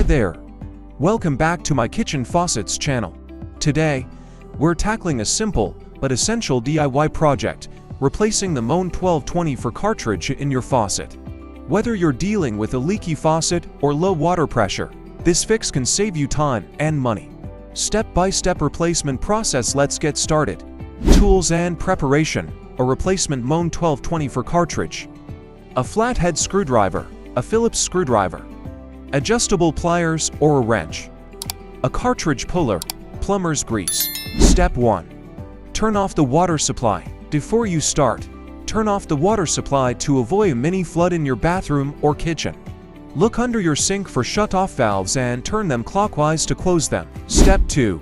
there! Welcome back to my Kitchen Faucets channel. Today, we're tackling a simple but essential DIY project, replacing the Moen 1220 for cartridge in your faucet. Whether you're dealing with a leaky faucet or low water pressure, this fix can save you time and money. Step-by-step replacement process. Let's get started. Tools and preparation. A replacement Moen 1220 for cartridge. A flathead screwdriver, a Phillips screwdriver, adjustable pliers or a wrench, a cartridge puller, plumber's grease. Step 1. Turn off the water supply. Before you start, turn off the water supply to avoid a mini flood in your bathroom or kitchen. Look under your sink for shut-off valves and turn them clockwise to close them. Step 2.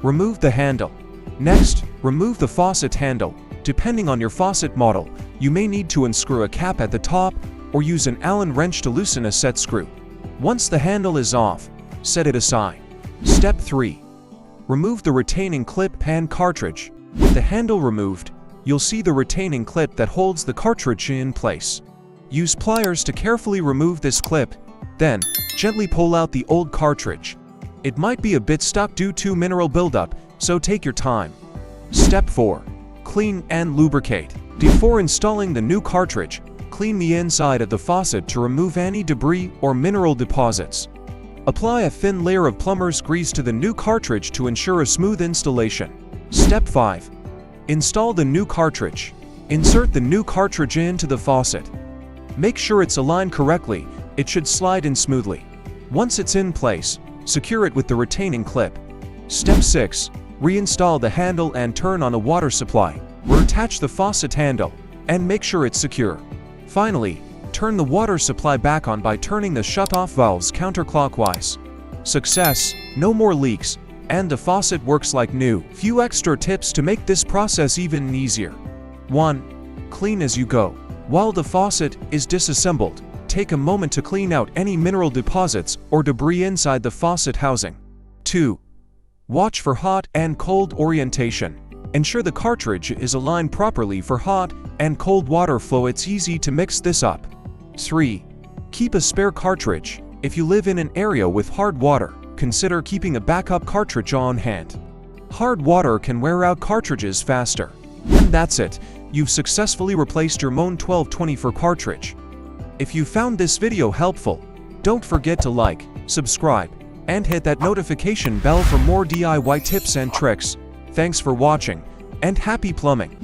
Remove the handle. Next, remove the faucet handle. Depending on your faucet model, you may need to unscrew a cap at the top or use an Allen wrench to loosen a set screw. Once the handle is off, set it aside. Step 3. Remove the retaining clip and cartridge. With the handle removed, you'll see the retaining clip that holds the cartridge in place. Use pliers to carefully remove this clip, then gently pull out the old cartridge. It might be a bit stuck due to mineral buildup, so take your time. Step 4. Clean and lubricate. Before installing the new cartridge, clean the inside of the faucet to remove any debris or mineral deposits. Apply a thin layer of plumber's grease to the new cartridge to ensure a smooth installation. Step 5. Install the new cartridge. Insert the new cartridge into the faucet. Make sure it's aligned correctly. It should slide in smoothly. Once it's in place, secure it with the retaining clip. Step 6. Reinstall the handle and turn on a water supply. Reattach the faucet handle and make sure it's secure. Finally, turn the water supply back on by turning the shut-off valves counterclockwise. Success, no more leaks, and the faucet works like new. Few extra tips to make this process even easier. 1. Clean as you go. While the faucet is disassembled, take a moment to clean out any mineral deposits or debris inside the faucet housing. 2. Watch for hot and cold orientation. Ensure the cartridge is aligned properly for hot and cold water flow. It's easy to mix this up. 3. Keep a spare cartridge. If you live in an area with hard water, consider keeping a backup cartridge on hand. Hard water can wear out cartridges faster. And that's it. You've successfully replaced your Moen 1220 for cartridge. If you found this video helpful, don't forget to like, subscribe, and hit that notification bell for more DIY tips and tricks. Thanks for watching, and happy plumbing!